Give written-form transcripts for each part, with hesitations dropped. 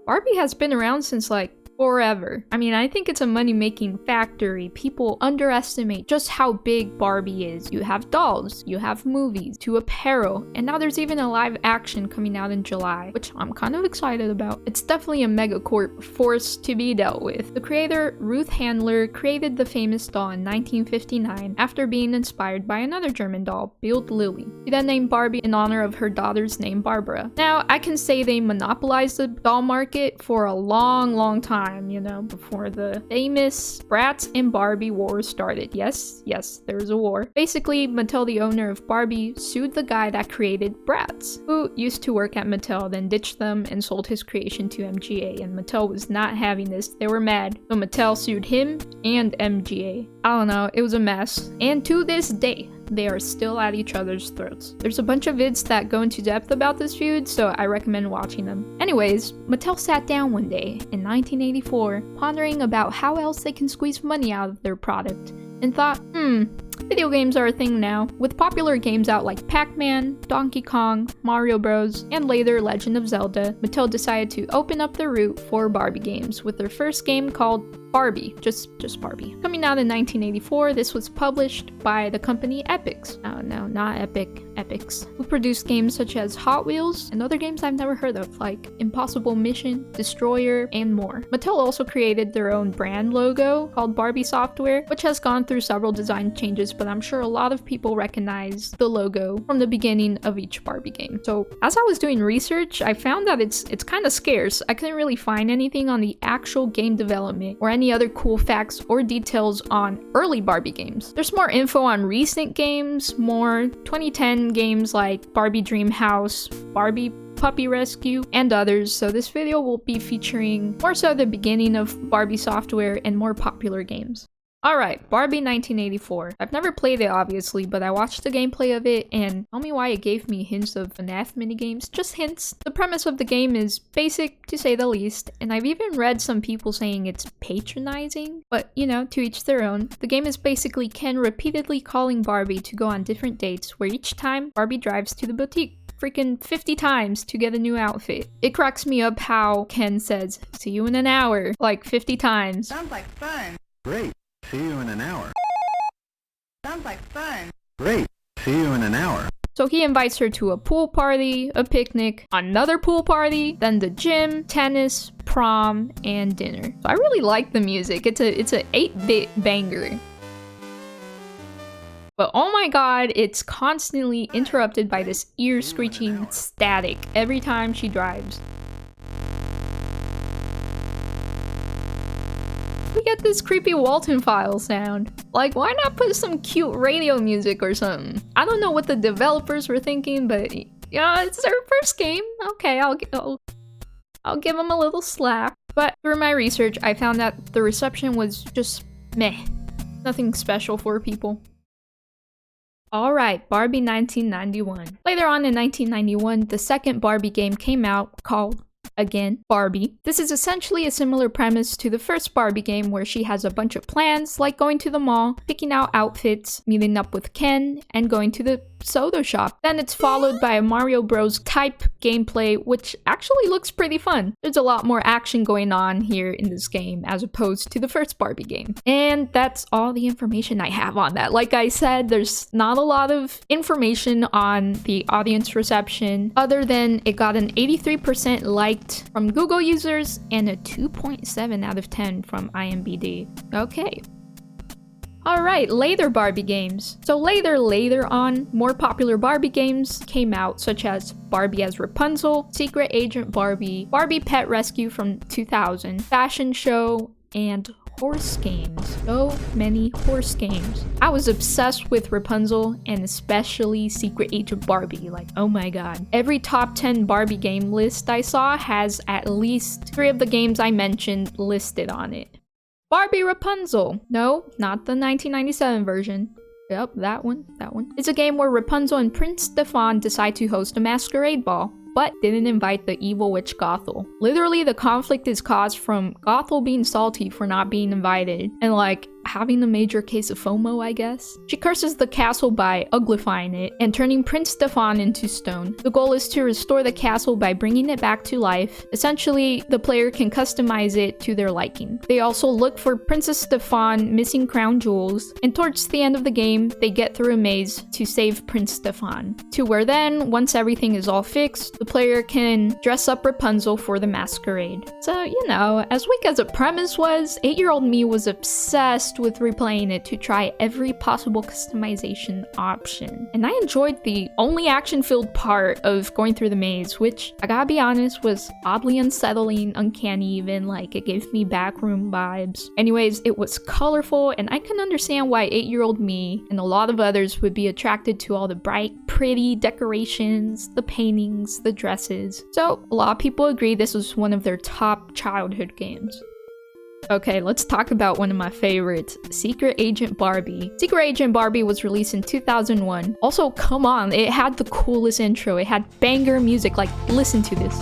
Barbie has been around since like forever. I mean, I think it's a money-making factory. People underestimate just how big Barbie is. You have dolls, you have movies, to apparel, and now there's even a live action coming out in July, which I'm kind of excited about. It's definitely a megacorp force to be dealt with. The creator, Ruth Handler, created the famous doll in 1959 after being inspired by another German doll, Bild Lilly. She then named Barbie in honor of her daughter's name, Barbara. Now, I can say they monopolized the doll market for a long time. You know, before the famous Bratz and Barbie war started. Yes, there was a war. Basically, Mattel, the owner of Barbie, sued the guy that created Bratz, who used to work at Mattel, then ditched them and sold his creation to MGA, and Mattel was not having this. They were mad. So Mattel sued him and MGA. I don't know, it was a mess. And to this day, they are still at each other's throats. There's a bunch of vids that go into depth about this feud, so I recommend watching them. Anyways, Mattel sat down one day in 1984, pondering about how else they can squeeze money out of their product, and thought, video games are a thing now. With popular games out like Pac-Man, Donkey Kong, Mario Bros, and later Legend of Zelda, Mattel decided to open up the route for Barbie games with their first game called Barbie, just Barbie. Coming out in 1984, this was published by the company Epix. Oh no, not Epic, Epix, who produced games such as Hot Wheels and other games I've never heard of, like Impossible Mission, Destroyer, and more. Mattel also created their own brand logo called Barbie Software, which has gone through several design changes, but I'm sure a lot of people recognize the logo from the beginning of each Barbie game. So as I was doing research, I found that it's kind of scarce. I couldn't really find anything on the actual game development or any other cool facts or details on early Barbie games. There's more info on recent games, more 2010 games like Barbie Dream House, Barbie Puppy Rescue, and others, so this video will be featuring more so the beginning of Barbie software and more popular games. Alright, Barbie 1984. I've never played it obviously, but I watched the gameplay of it and tell me why it gave me hints of FNAF minigames. Just hints. The premise of the game is basic to say the least, and I've even read some people saying it's patronizing, but you know, to each their own. The game is basically Ken repeatedly calling Barbie to go on different dates, where each time Barbie drives to the boutique freaking 50 times to get a new outfit. It cracks me up how Ken says, "See you in an hour," like 50 times. Sounds like fun. Great. See you in an hour. Sounds like fun. Great. See you in an hour. So he invites her to a pool party, a picnic, another pool party, then the gym, tennis, prom, and dinner. So I really like the music. It's a 8-bit banger. But oh my god, it's constantly interrupted by this ear-screeching static every time she drives. We get this creepy Walton file sound. Like, why not put some cute radio music or something? I don't know what the developers were thinking, but yeah, it's their first game. Okay, I'll give them a little slack. But through my research, I found that the reception was just meh. Nothing special for people. Alright, Barbie 1991. Later on in 1991, the second Barbie game came out called, again, Barbie. This is essentially a similar premise to the first Barbie game, where she has a bunch of plans, like going to the mall, picking out outfits, meeting up with Ken, and going to the soda shop. Then it's followed by a Mario Bros type gameplay, which actually looks pretty fun. There's a lot more action going on here in this game as opposed to the first Barbie game. And that's all the information I have on that. Like I said, there's not a lot of information on the audience reception, other than it got an 83% liked from Google users and a 2.7 out of 10 from IMDb. Okay. Alright, later Barbie games. So later on, more popular Barbie games came out, such as Barbie as Rapunzel, Secret Agent Barbie, Barbie Pet Rescue from 2000, Fashion Show, and horse games. So many horse games. I was obsessed with Repunzel and especially Secret Agent Barbie. Like, oh my god. Every top 10 Barbie game list I saw has at least 3 of the games I mentioned listed on it. Barbie Rapunzel. No, not the 1997 version. Yep, that one. It's a game where Rapunzel and Prince Stefan decide to host a masquerade ball, but didn't invite the evil witch Gothel. Literally, the conflict is caused from Gothel being salty for not being invited. And like, having a major case of FOMO, I guess. She curses the castle by uglifying it and turning Prince Stefan into stone. The goal is to restore the castle by bringing it back to life. Essentially, the player can customize it to their liking. They also look for Princess Stefan missing crown jewels, and towards the end of the game, they get through a maze to save Prince Stefan. To where then, once everything is all fixed, the player can dress up Repunzel for the masquerade. So, you know, as weak as the premise was, 8-year-old me was obsessed with replaying it to try every possible customization option. And I enjoyed the only action-filled part of going through the maze, which, I gotta be honest, was oddly unsettling, uncanny even, like it gave me backroom vibes. Anyways, it was colorful, and I can understand why 8-year-old me and a lot of others would be attracted to all the bright, pretty decorations, the paintings, the dresses. So, a lot of people agree this was one of their top childhood games. Okay, let's talk about one of my favorites, Secret Agent Barbie. Secret Agent Barbie was released in 2001. Also, come on, it had the coolest intro. It had banger music, like, listen to this.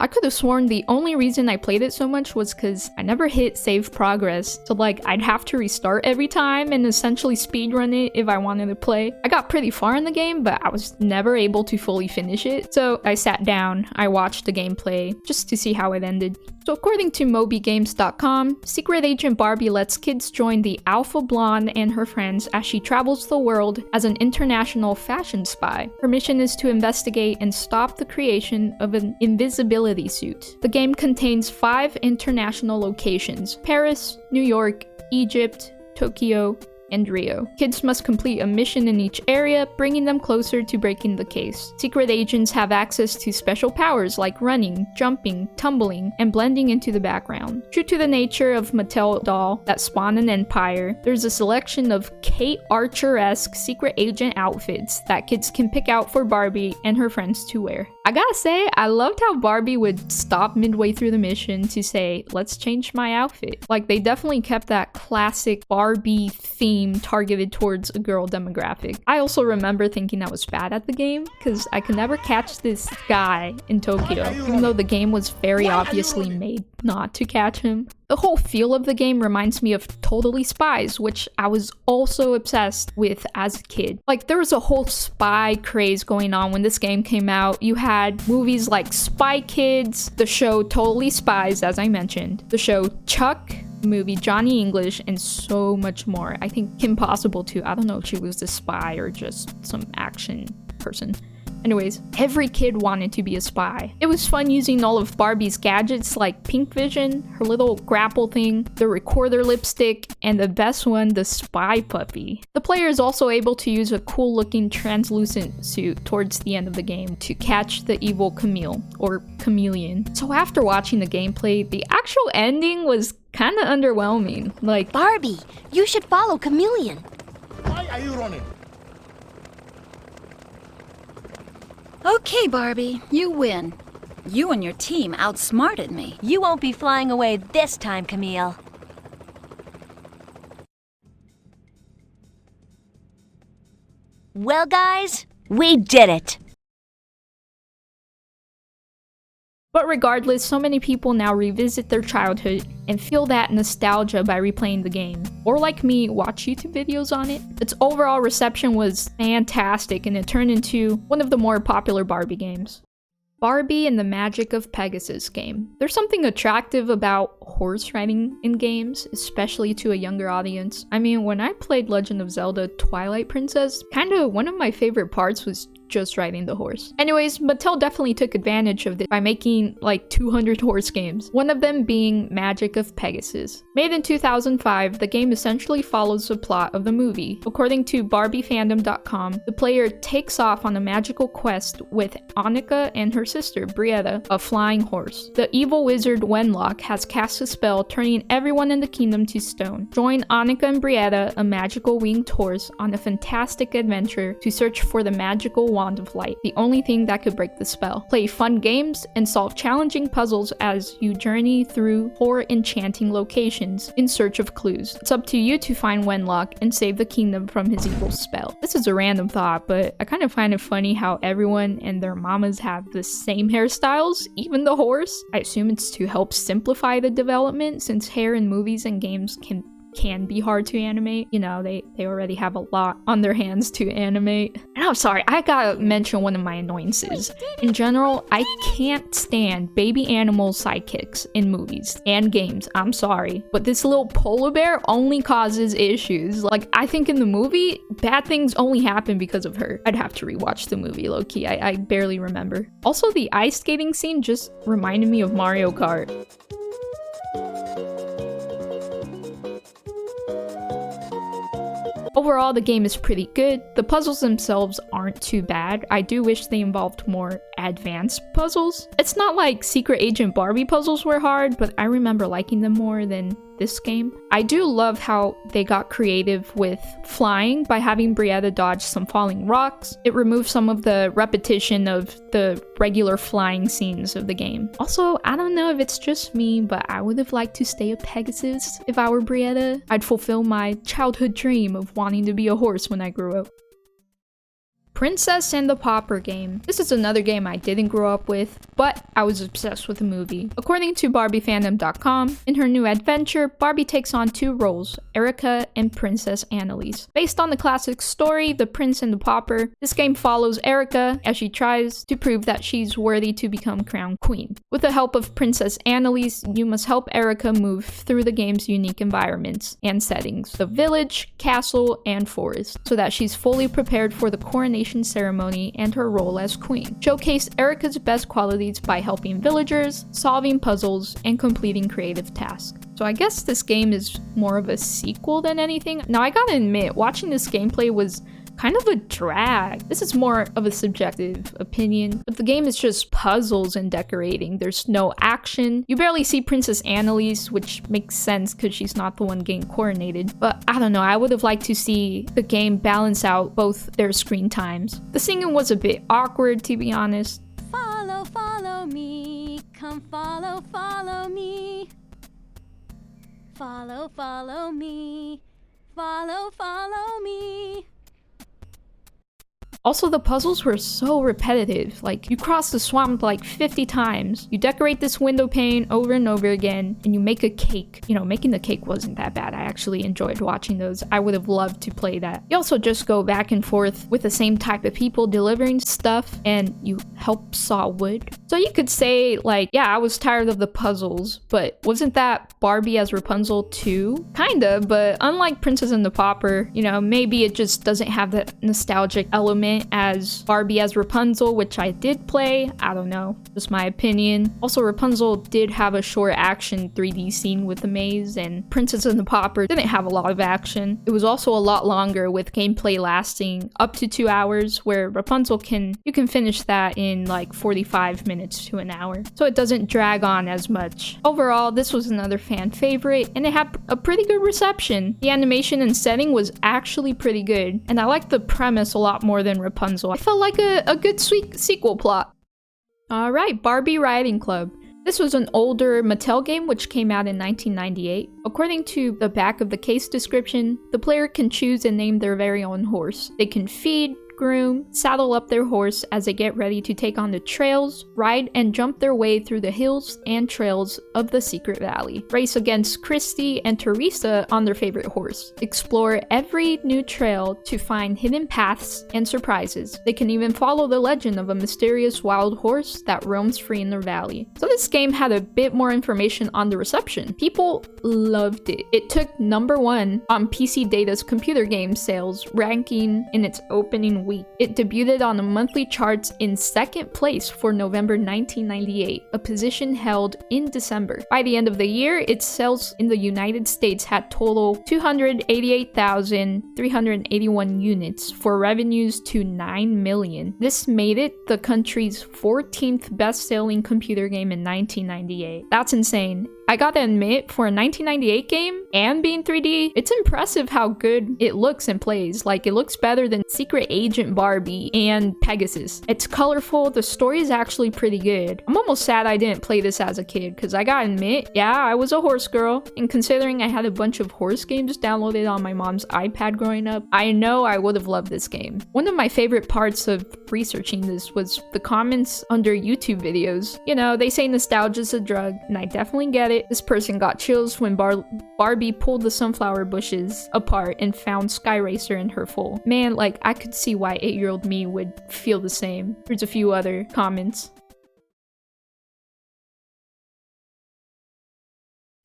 I could have sworn the only reason I played it so much was because I never hit save progress, so like I'd have to restart every time and essentially speedrun it if I wanted to play. I got pretty far in the game, but I was never able to fully finish it, so I sat down, I watched the gameplay just to see how it ended. So according to MobyGames.com, Secret Agent Barbie lets kids join the Alpha Blonde and her friends as she travels the world as an international fashion spy. Her mission is to investigate and stop the creation of an invisibility suit. The game contains 5 international locations: Paris, New York, Egypt, Tokyo, and Rio. Kids must complete a mission in each area, bringing them closer to breaking the case. Secret agents have access to special powers like running, jumping, tumbling, and blending into the background. True to the nature of Mattel doll that spawned an empire, there's a selection of Kate Archer-esque secret agent outfits that kids can pick out for Barbie and her friends to wear. I gotta say, I loved how Barbie would stop midway through the mission to say, let's change my outfit. Like, they definitely kept that classic Barbie theme targeted towards a girl demographic. I also remember thinking I was bad at the game because I could never catch this guy in Tokyo, even though the game was very obviously made not to catch him. The whole feel of the game reminds me of Totally Spies, which I was also obsessed with as a kid. Like, there was a whole spy craze going on when this game came out. You had movies like Spy Kids, the show Totally Spies, as I mentioned, the show Chuck, movie Johnny English, and so much more. I think Kim Possible too. I don't know if she was a spy or just some action person. Anyways, every kid wanted to be a spy. It was fun using all of Barbie's gadgets like Pink Vision, her little grapple thing, the recorder lipstick, and the best one, the spy puppy. The player is also able to use a cool looking translucent suit towards the end of the game to catch the evil Camille, or chameleon. So after watching the gameplay, the actual ending was kinda underwhelming. Like, Barbie, you should follow Chameleon. Why are you running? Okay, Barbie, you win. You and your team outsmarted me. You won't be flying away this time, Camille. Well, guys, we did it. but regardless, so many people now revisit their childhood and feel that nostalgia by replaying the game. Or like me, watch YouTube videos on it. Its overall reception was fantastic and it turned into one of the more popular Barbie games. Barbie and the Magic of Pegasus game. There's something attractive about horse riding in games, especially to a younger audience. I mean, when I played Legend of Zelda Twilight Princess, kinda one of my favorite parts was just riding the horse. Anyways, Mattel definitely took advantage of this by making like 200 horse games, one of them being Magic of Pegasus. Made in 2005, the game essentially follows the plot of the movie. According to BarbieFandom.com, the player takes off on a magical quest with Annika and her sister Brietta, a flying horse. The evil wizard Wenlock has cast cast a spell, turning everyone in the kingdom to stone. Join Annika and Brietta, a magical winged horse, on a fantastic adventure to search for the magical wand of light, the only thing that could break the spell. Play fun games and solve challenging puzzles as you journey through horror enchanting locations in search of clues. It's up to you to find Wenlock and save the kingdom from his evil spell. This is a random thought, but I kind of find it funny how everyone and their mamas have the same hairstyles, even the horse. I assume it's to help simplify the development, since hair in movies and games can be hard to animate. You know, they already have a lot on their hands to animate. And I'm sorry, I gotta mention one of my annoyances. In general, I can't stand baby animal sidekicks in movies and games. I'm sorry, but this little polar bear only causes issues. Like, I think in the movie, bad things only happen because of her. I'd have to rewatch the movie, low-key. I barely remember. Also, the ice skating scene just reminded me of Mario Kart. Overall, the game is pretty good. The puzzles themselves aren't too bad. I do wish they involved more advanced puzzles. It's not like Secret Agent Barbie puzzles were hard, but I remember liking them more than this game. I do love how they got creative with flying by having Brietta dodge some falling rocks. It removed some of the repetition of the regular flying scenes of the game. Also, I don't know if it's just me, but I would have liked to stay a Pegasus if I were Brietta. I'd fulfill my childhood dream of wanting to be a horse when I grew up. Princess and the Pauper game. This is another game I didn't grow up with, but I was obsessed with the movie. According to BarbieFandom.com, in her new adventure, Barbie takes on two roles, Erica and Princess Annalise. Based on the classic story, The Prince and the Pauper, this game follows Erica as she tries to prove that she's worthy to become crowned queen. With the help of Princess Annalise, you must help Erica move through the game's unique environments and settings, the village, castle, and forest, so that she's fully prepared for the coronation ceremony and her role as queen. Showcase Erica's best qualities by helping villagers, solving puzzles, and completing creative tasks. So I guess this game is more of a sequel than anything. Now I gotta admit, watching this gameplay was kind of a drag. This is more of a subjective opinion, but the game is just puzzles and decorating. There's no action. You barely see Princess Annalise, which makes sense because she's not the one getting coronated. But I don't know, I would have liked to see the game balance out both their screen times. The singing was a bit awkward, to be honest. Follow, follow me. Come follow, follow me. Follow, follow me. Follow, follow me. Also, the puzzles were so repetitive. Like, you cross the swamp like 50 times, you decorate this window pane over and over again, and you make a cake. You know, making the cake wasn't that bad. I actually enjoyed watching those. I would have loved to play that. You also just go back and forth with the same type of people delivering stuff, and you help saw wood. So you could say, like, yeah, I was tired of the puzzles, but wasn't that Barbie as Rapunzel too? Kinda, but unlike Princess and the Pauper, you know, maybe it just doesn't have that nostalgic element as Barbie as Repunzel, which I did play. I don't know, just my opinion. Also, Rapunzel did have a short action 3D scene with the maze, and Princess and the Pauper didn't have a lot of action. It was also a lot longer, with gameplay lasting up to 2 hours, where Rapunzel you can finish that in like 45 minutes to an hour. So it doesn't drag on as much. Overall, this was another fan favorite, and it had a pretty good reception. The animation and setting was actually pretty good, and I liked the premise a lot more than Repunzel. I felt like a good sweet sequel plot. Alright, Barbie Riding Club. This was an older Mattel game which came out in 1998. According to the back of the case description, the player can choose and name their very own horse. They can feed, groom, saddle up their horse as they get ready to take on the trails, ride and jump their way through the hills and trails of the Secret Valley, race against Christy and Teresa on their favorite horse, explore every new trail to find hidden paths and surprises. They can even follow the legend of a mysterious wild horse that roams free in their valley. So this game had a bit more information on the reception. People loved it. It took #1 on PC Data's computer game sales ranking in its opening week. It debuted on the monthly charts in 2nd place for November 1998, a position held in December. By the end of the year, its sales in the United States had total 288,381 units for revenues to $9 million. This made it the country's 14th best-selling computer game in 1998. That's insane. I gotta admit, for a 1998 game and being 3D, it's impressive how good it looks and plays. Like, it looks better than Secret Agent Barbie and Pegasus. It's colorful, the story is actually pretty good. I'm almost sad I didn't play this as a kid, because I gotta admit, yeah, I was a horse girl, and considering I had a bunch of horse games downloaded on my mom's iPad growing up, I know I would have loved this game. One of my favorite parts of researching this was the comments under YouTube videos. You know, they say nostalgia's a drug, and I definitely get it. This person got chills when Barbie pulled the sunflower bushes apart and found Sky Racer in her full. Man, like, I could see why 8-year-old me would feel the same. There's a few other comments.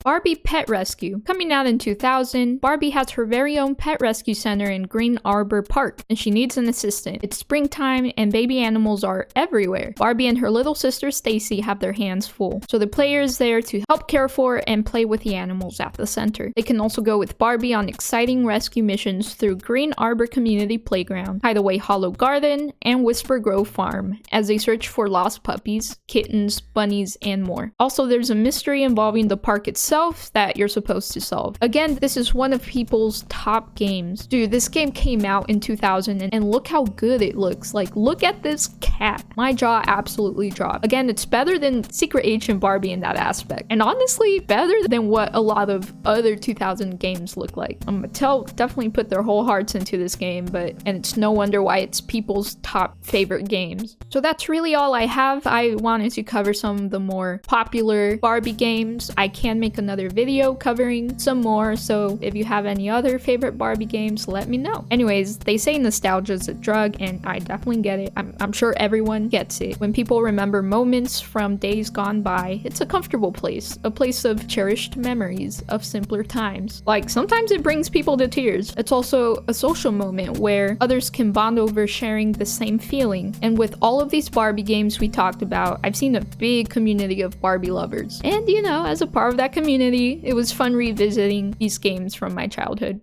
Barbie Pet Rescue. Coming out in 2000, Barbie has her very own pet rescue center in Green Arbor Park, and she needs an assistant. It's springtime and baby animals are everywhere. Barbie and her little sister Stacy have their hands full, so the player is there to help care for and play with the animals at the center. They can also go with Barbie on exciting rescue missions through Green Arbor Community Playground, Hideaway Hollow Garden, and Whisper Grove Farm as they search for lost puppies, kittens, bunnies, and more. Also, there's a mystery involving the park itself that you're supposed to solve. Again, this is one of people's top games. Dude, this game came out in 2000 and look how good it looks. Like, look at this cat. My jaw absolutely dropped. Again, it's better than Secret Agent Barbie in that aspect. And honestly, better than what a lot of other 2000 games look like. Mattel definitely put their whole hearts into this game, and it's no wonder why it's people's top favorite games. So that's really all I have. I wanted to cover some of the more popular Barbie games. I can make another video covering some more, so if you have any other favorite Barbie games, let me know. Anyways, they say nostalgia is a drug, and I definitely get it. I'm sure everyone gets it. When people remember moments from days gone by, it's a comfortable place, a place of cherished memories of simpler times. Like, sometimes it brings people to tears. It's also a social moment where others can bond over sharing the same feeling. And with all of these Barbie games we talked about, I've seen a big community of Barbie lovers. And you know, as a part of that community, it was fun revisiting these games from my childhood.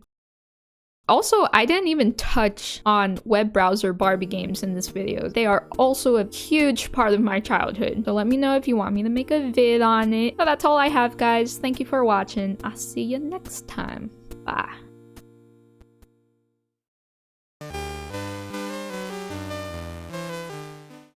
Also, I didn't even touch on web browser Barbie games in this video. They are also a huge part of my childhood. So let me know if you want me to make a vid on it. So that's all I have, guys. Thank you for watching. I'll see you next time. Bye.